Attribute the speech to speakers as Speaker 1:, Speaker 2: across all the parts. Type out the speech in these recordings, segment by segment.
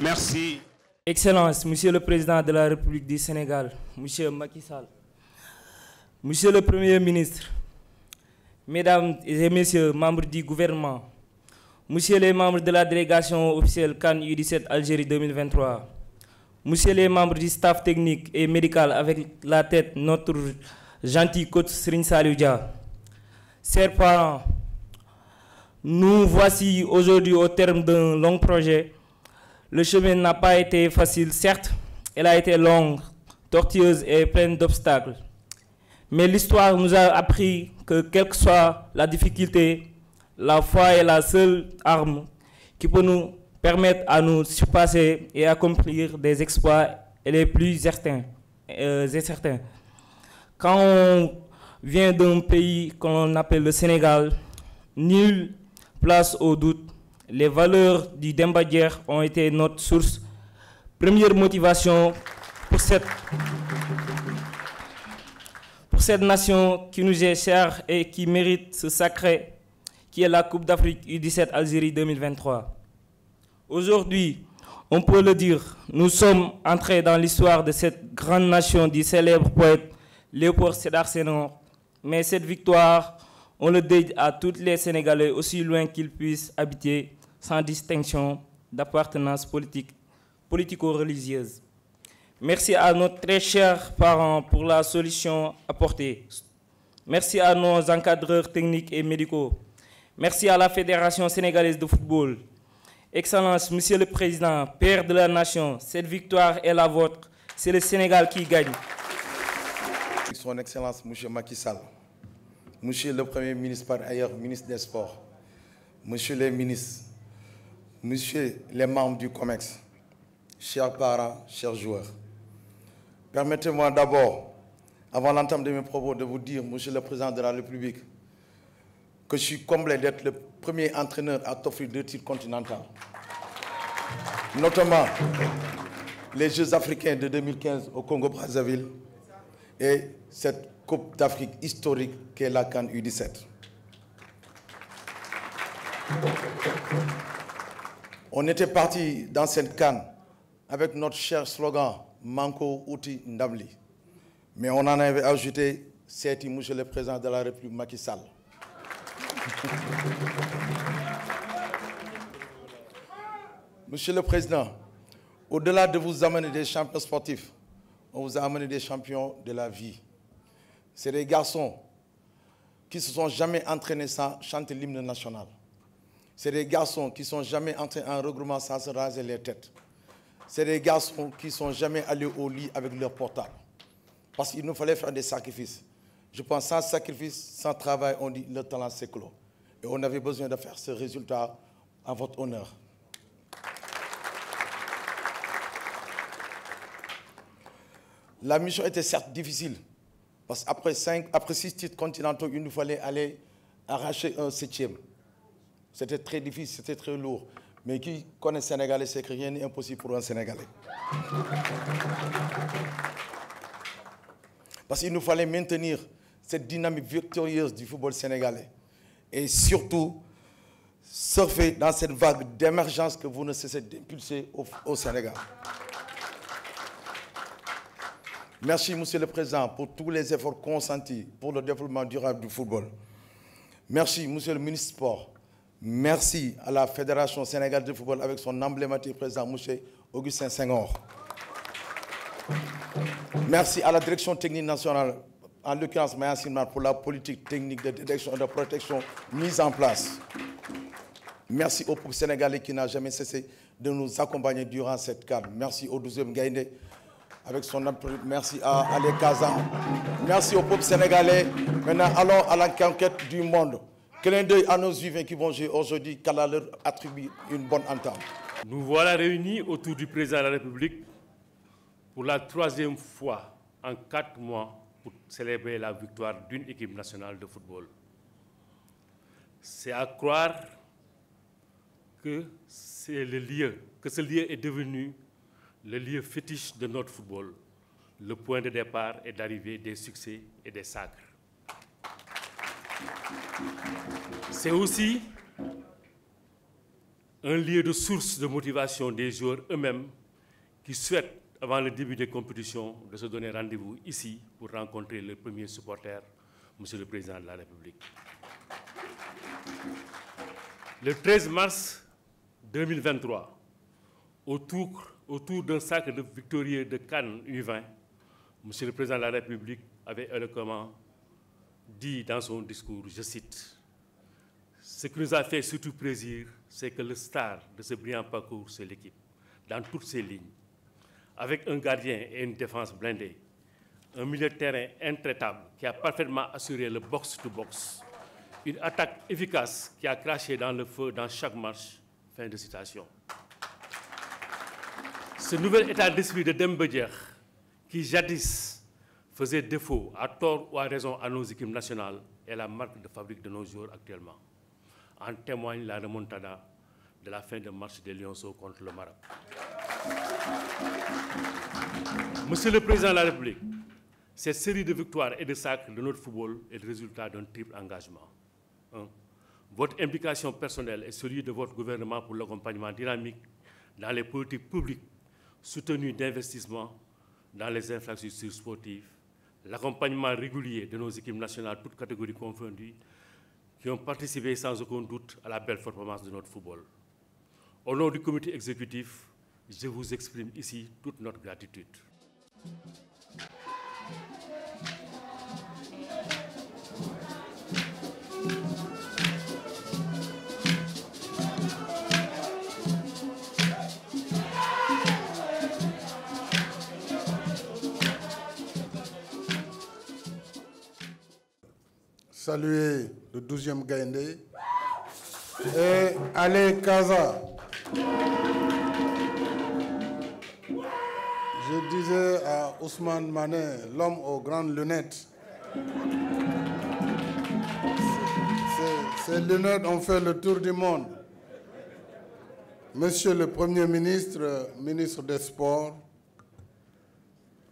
Speaker 1: Merci.
Speaker 2: Excellence, Monsieur le Président de la République du Sénégal, Monsieur Macky Sall, Monsieur le Premier ministre, Mesdames et Messieurs, membres du gouvernement, Monsieur les membres de la délégation officielle CAN U17 Algérie 2023, Monsieur les membres du staff technique et médical avec la tête notre gentil coach Serigne Saliou Dia, chers parents, nous voici aujourd'hui au terme d'un long projet. Le chemin n'a pas été facile, certes, elle a été longue, tortueuse et pleine d'obstacles. Mais l'histoire nous a appris que quelle que soit la difficulté, la foi est la seule arme qui peut nous permettre à nous surpasser et accomplir des exploits les plus incertains. Quand on vient d'un pays qu'on appelle le Sénégal, nulle place au doute. Les valeurs du Demba Dier ont été notre source, première motivation pour cette nation qui nous est chère et qui mérite ce sacré qui est la Coupe d'Afrique U17 Algérie 2023. Aujourd'hui, on peut le dire, nous sommes entrés dans l'histoire de cette grande nation du célèbre poète Léopold Sédar Senghor. Mais cette victoire, on le dédie à tous les Sénégalais, aussi loin qu'ils puissent habiter, sans distinction d'appartenance politico-religieuse. Merci à nos très chers parents pour la solution apportée. Merci à nos encadreurs techniques et médicaux. Merci à la Fédération sénégalaise de football. Excellence, Monsieur le Président, Père de la Nation, cette victoire est la vôtre. C'est le Sénégal qui gagne.
Speaker 3: Son Excellence, Monsieur Macky Sall, Monsieur le Premier ministre par ailleurs, ministre des Sports, Monsieur les ministres, Monsieur les membres du COMEX, chers parents, chers joueurs, permettez-moi d'abord, avant l'entame de mes propos, de vous dire, Monsieur le Président de la République, que je suis comblé d'être le premier entraîneur à t'offrir 2 titres continentaux, notamment les Jeux africains de 2015 au Congo-Brazzaville et cette Coupe d'Afrique historique qu'est la CAN U17. On était parti dans cette CAN avec notre cher slogan Manko Outi Ndamli. Mais on en avait ajouté Seti, Monsieur le Président de la République Macky Sall. Monsieur le Président, au-delà de vous amener des champions sportifs, on vous a amené des champions de la vie. C'est des garçons qui ne se sont jamais entraînés sans chanter l'hymne national. C'est des garçons qui ne sont jamais entrés en regroupement sans se raser les têtes. C'est des garçons qui ne sont jamais allés au lit avec leur portable. Parce qu'il nous fallait faire des sacrifices. Je pense sans sacrifice, sans travail, on dit le talent c'est clos. Et on avait besoin de faire ce résultat en votre honneur. La mission était certes difficile, parce qu'après 6 titres continentaux, il nous fallait aller arracher un 7e. C'était très difficile, c'était très lourd. Mais qui connaît le Sénégalais, c'est que rien n'est impossible pour un Sénégalais. Parce qu'il nous fallait maintenir cette dynamique victorieuse du football sénégalais. Et surtout, surfer dans cette vague d'émergence que vous ne cessez d'impulser au Sénégal. Merci, Monsieur le Président, pour tous les efforts consentis pour le développement durable du football. Merci, Monsieur le ministre du Sport. Merci à la Fédération sénégalaise de football avec son emblématique président, M. Augustin Senghor. Merci à la direction technique nationale, en l'occurrence Maya Silmar, pour la politique technique de détection et de protection mise en place. Merci au peuple sénégalais qui n'a jamais cessé de nous accompagner durant cette CAN. Merci au 12e Gaïndé avec son appui. Merci à Ali Kazan. Merci au peuple sénégalais. Maintenant, allons à la conquête du monde. Clin d'œil à nos vivants qui vont jouer aujourd'hui, qu'Allah leur attribue une bonne entente.
Speaker 4: Nous voilà réunis autour du président de la République pour la 3e fois en 4 mois pour célébrer la victoire d'une équipe nationale de football. C'est à croire que ce lieu est devenu le lieu fétiche de notre football, le point de départ et d'arrivée des succès et des sacres. C'est aussi un lieu de source de motivation des joueurs eux-mêmes qui souhaitent, avant le début des compétitions, de se donner rendez-vous ici pour rencontrer le premier supporter, Monsieur le Président de la République. Le 13 mars 2023, autour d'un sac de victorieux de Cannes U20, Monsieur le Président de la République avait éloquemment dit dans son discours, je cite, « Ce qui nous a fait surtout plaisir, c'est que le star de ce brillant parcours, c'est l'équipe, dans toutes ses lignes, avec un gardien et une défense blindée, un milieu de terrain intraitable qui a parfaitement assuré le box-to-box, une attaque efficace qui a craché dans le feu dans chaque match. » Fin de citation. Ce nouvel état d'esprit de Demba Dieng, qui jadis faisait défaut, à tort ou à raison, à nos équipes nationales, est la marque de fabrique de nos joueurs actuellement. En témoigne la remontada de la fin de match des Lionceaux contre le Maroc. Monsieur le Président de la République, cette série de victoires et de sacres de notre football est le résultat d'un triple engagement. 1. Votre implication personnelle et celui de votre gouvernement pour l'accompagnement dynamique dans les politiques publiques soutenues d'investissement dans les infrastructures sportives, l'accompagnement régulier de nos équipes nationales, toutes catégories confondues, qui ont participé sans aucun doute à la belle performance de notre football. Au nom du comité exécutif, je vous exprime ici toute notre gratitude.
Speaker 1: Saluer le 12e Gaïndé et Ale Kaza. Je disais à Ousmane Mané, l'homme aux grandes lunettes, ces lunettes ont fait le tour du monde. Monsieur le Premier ministre, ministre des Sports,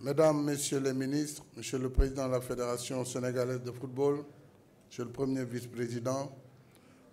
Speaker 1: Mesdames, Messieurs les ministres, Monsieur le Président de la Fédération sénégalaise de football, Monsieur le Premier vice-président,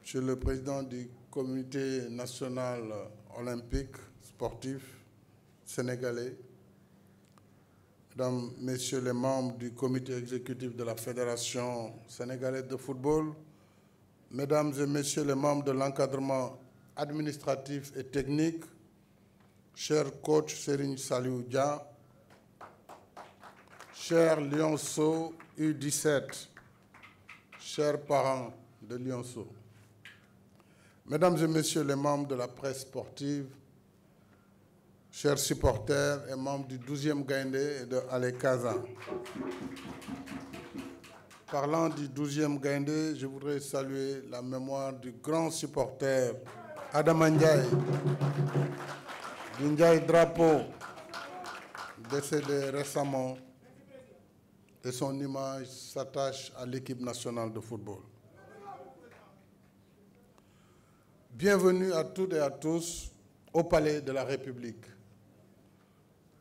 Speaker 1: Monsieur le Président du Comité national olympique sportif sénégalais, Mesdames, Messieurs les membres du Comité exécutif de la Fédération sénégalaise de football, Mesdames et Messieurs les membres de l'encadrement administratif et technique, cher coach Serigne Saliou Dia, chers Lionceaux U17, chers parents de Lionceaux, Mesdames et Messieurs les membres de la presse sportive, chers supporters et membres du 12e Gaïndé et de Ale Kaza. Parlant du 12e Gaïndé, je voudrais saluer la mémoire du grand supporter Adama Ndiaye, du Ndiaye Drapeau, décédé récemment, et son image s'attache à l'équipe nationale de football. Bienvenue à toutes et à tous au Palais de la République.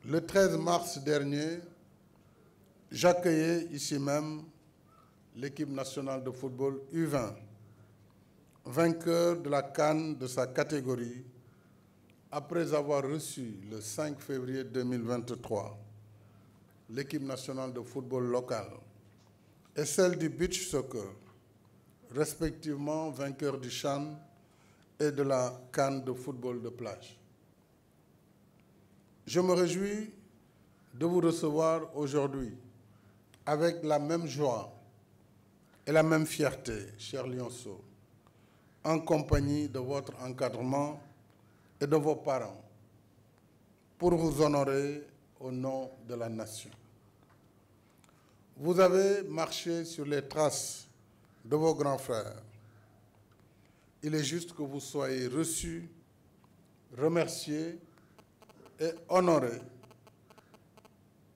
Speaker 1: Le 13 mars dernier, j'accueillais ici même l'équipe nationale de football U20, vainqueur de la CAN de sa catégorie, après avoir reçu le 5 février 2023 l'équipe nationale de football locale et celle du beach soccer, respectivement vainqueurs du CHAN et de la CAN de football de plage. Je me réjouis de vous recevoir aujourd'hui avec la même joie et la même fierté, chers Lionceaux, en compagnie de votre encadrement et de vos parents, pour vous honorer au nom de la nation. Vous avez marché sur les traces de vos grands frères. Il est juste que vous soyez reçus, remerciés et honorés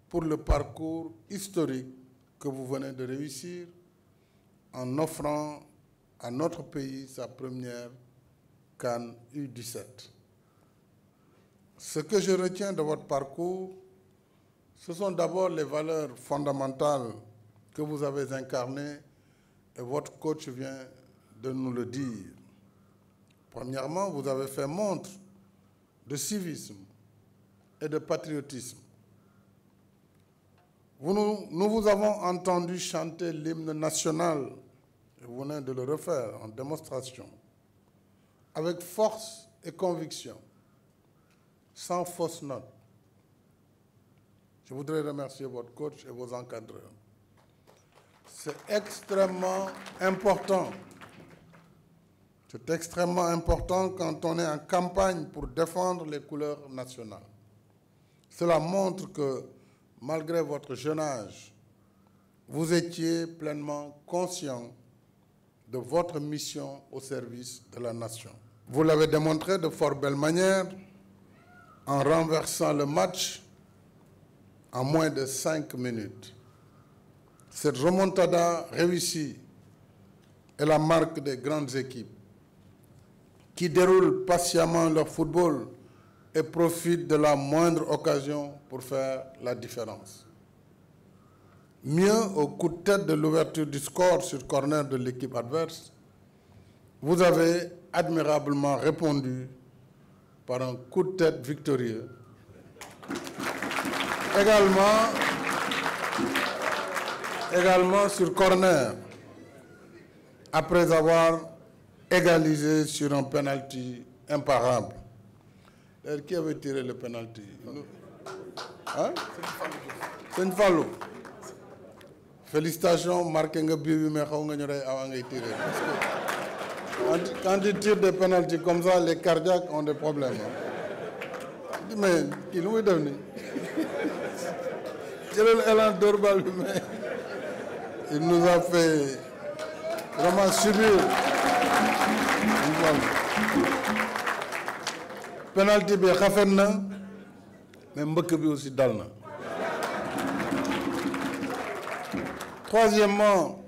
Speaker 1: pour le parcours historique que vous venez de réussir en offrant à notre pays sa première CAN U17. Ce que je retiens de votre parcours, ce sont d'abord les valeurs fondamentales que vous avez incarnées et votre coach vient de nous le dire. Premièrement, vous avez fait montre de civisme et de patriotisme. Nous vous avons entendu chanter l'hymne national, et vous venez de le refaire en démonstration, avec force et conviction, sans fausse note. Je voudrais remercier votre coach et vos encadreurs. C'est extrêmement important. C'est extrêmement important quand on est en campagne pour défendre les couleurs nationales. Cela montre que, malgré votre jeune âge, vous étiez pleinement conscient de votre mission au service de la nation. Vous l'avez démontré de fort belle manière en renversant le match en moins de 5 minutes. Cette remontada réussie est la marque des grandes équipes qui déroulent patiemment leur football et profitent de la moindre occasion pour faire la différence. Mieux, au coup de tête de l'ouverture du score sur corner de l'équipe adverse, vous avez admirablement répondu par un coup de tête victorieux. Également sur corner, après avoir égalisé sur un penalty imparable. Qui avait tiré le penalty? Hein? C'est une Fallou. Félicitations, marqué un but, mais quand tu tires des penalties comme ça, les cardiaques ont des problèmes. Mais qui nous est devenu? Il nous a fait vraiment subir. Penalty bi xafet na mais mbëkk bi aussi dal na. Troisièmement,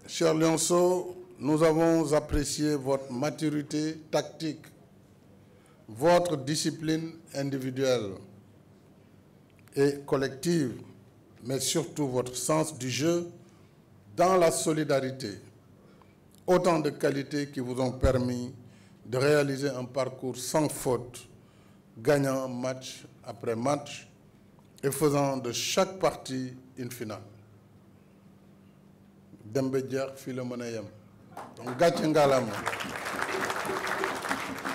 Speaker 1: cher Lionceau, nous avons apprécié votre maturité tactique, votre discipline individuelle et collective, mais surtout votre sens du jeu dans la solidarité. Autant de qualités qui vous ont permis de réaliser un parcours sans faute, gagnant match après match et faisant de chaque partie une finale. Dembe Diar fi la mën a yem. Donc gàcce ngalaama.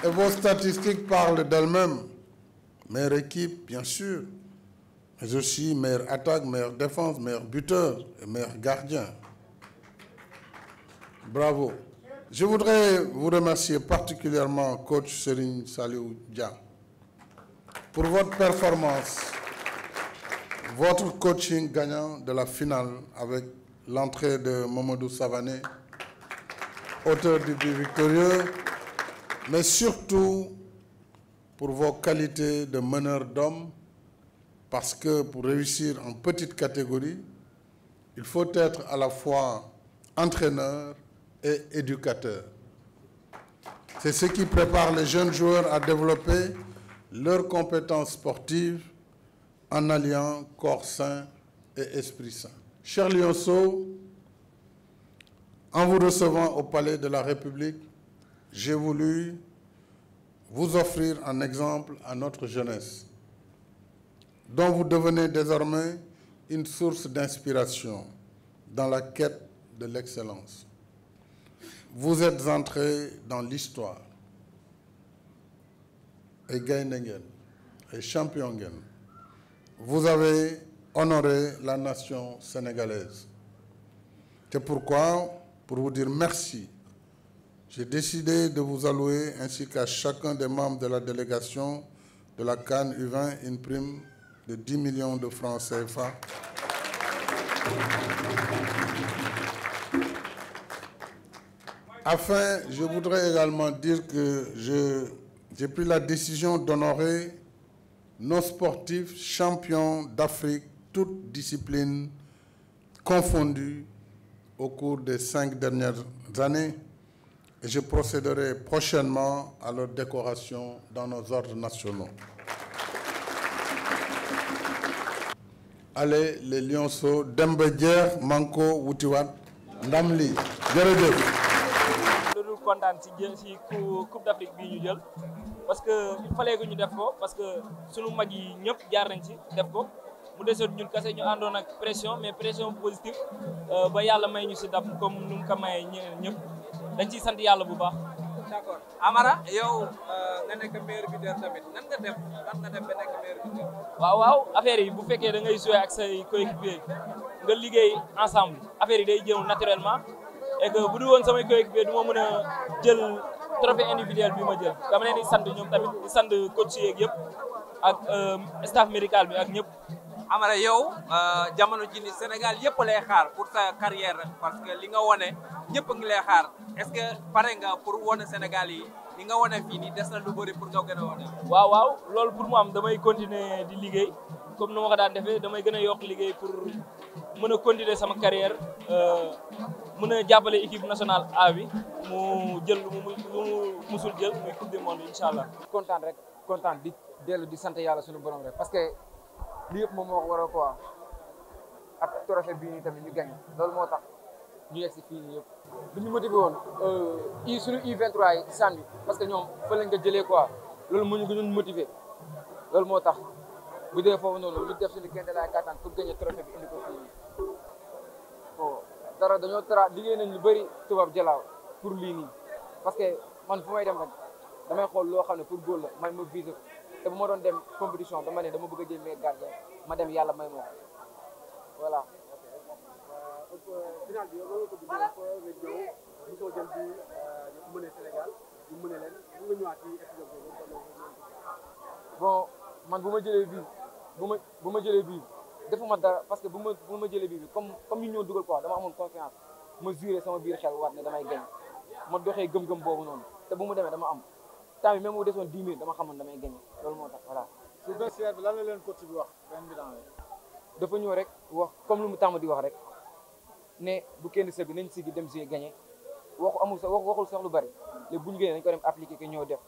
Speaker 1: Et vos statistiques parlent d'elles-mêmes. Meilleure équipe, bien sûr, mais aussi meilleure attaque, meilleure défense, meilleur buteur et meilleur gardien. Bravo. Je voudrais vous remercier particulièrement, coach Serigne Saliou Dia, pour votre performance, votre coaching gagnant de la finale avec l'entrée de Mamadou Savané, auteur du but victorieux, mais surtout pour vos qualités de meneur d'hommes, parce que pour réussir en petite catégorie, il faut être à la fois entraîneur et éducateur. C'est ce qui prépare les jeunes joueurs à développer leurs compétences sportives en alliant corps sain et esprit sain. Cher Lionceau, en vous recevant au Palais de la République, j'ai voulu vous offrir un exemple à notre jeunesse, dont vous devenez désormais une source d'inspiration dans la quête de l'excellence. Vous êtes entré dans l'histoire et gagnez et champion. Vous avez honoré la nation sénégalaise. C'est pourquoi, pour vous dire merci, j'ai décidé de vous allouer, ainsi qu'à chacun des membres de la délégation de la CAN U20, une prime de 10 millions de francs CFA. Enfin, je voudrais également dire que j'ai pris la décision d'honorer nos sportifs champions d'Afrique, toutes disciplines confondues, au cours des 5 dernières années, et je procéderai prochainement à leur décoration dans nos ordres nationaux. Allez, les Lionceaux, Dembe Diar, Manko, Wutiwat, Ndamli, jërëjëf.
Speaker 2: kontaan si coupe d'Afrique bii ñu jël parce que il fallait que ñu def ko parce que sunu mag yi ñëpp jaar nañ ci def ko mu desoon ñun kese ñu àndoon ak pression mais pression positive ba yàlla may ñu si dab comme nu mu ko mayee ñeneen ñëpp dañ ciy sant yàlla bu baax.
Speaker 5: d'accord Amara yow nga nekk meilleur buteur tamit nan nga def ba nekk meilleur buteur.
Speaker 2: waaw affaire yi bu fekkee da ngay jouer ak say coéquipier nga liggéey ensemble affaire yi day jëw naturellement et que bu du woon samay coéquipier du ma mën a jël trophée individuel bi ma jël dama leen di sant ñoom tamit di sant coach yeeg yëpp ak staff médical bi ak ñëpp.
Speaker 5: Amara yow jamono ji ni Sénégal yëpp lay xaar pour sa carrière parce que li nga wone ñëpp ngi lay xaar est-ce que pare nga pour wone Sénégal yi li nga wone fii nii des na lu bëri pour nga gën a wone.
Speaker 2: waaw loolu pour mu am damay continuer di liggéey comme nu ma ko daan defee damay gën a yokk liggéey pour mën a continuer sama carrière mën a jàppale équipe nationale A bi mu jël lu mu musul jël muy coupe du monde incha allah.
Speaker 6: kontaan di dellu di sant yàlla suñu borom rek parce que lii yëpp moom moo ko waral quoi ak trophée bii nii tamit ñu gagné loolu moo tax ñu yegg si fii nii yëpp. lu ñu motivé woon suñu U23 yi sànni parce que ñoom fa lañ ko jëlee quoi loolu moo ñu gënoon motivé loolu moo tax bu dee foofu noonu ñu def suñu kéem laay kattan pour gagné trophée bi indi ko fii nii bon dara dañoo liggéey nañ lu bëri tubaab jalaaw pour lii nii parce que man fu may dem rek damay xool loo xam ne pour góol la man ma visé te bu ma doon dem compétition dama ne dama bëgg a jël meilleur gardien ma dem yàlla may ma ko voilà.
Speaker 7: final bi yow loolu ko bëgg nga ñëw mosoo jël bi ñu mëne Sénégal ñu mëne leen bu nga ñëwaat ci épisode boobu.
Speaker 6: bon man bu ma jëlee bii defuma dara parce que bu ma jëlee bii comme ñu ñëw dugal quoi dama amoon confiance ma juré sama biir xel waat ne damay gañ ma doxee gëm-gëm boobu noonu te bu mu demee dama am temps bi même bu desoon 10 minutes dama xamoon damay gañ loolu moo tax voilà.
Speaker 7: si vestiaire bi lan la leen coach bi wax benn bi
Speaker 6: dafa ñëw rek wax comme lu mu tàmm di wax rek ne bu kenn sëgg nañ sigi dem si gagné waxul sax lu bari léegi bu ñu génnee dañ ko dem appliqué que ñëw def.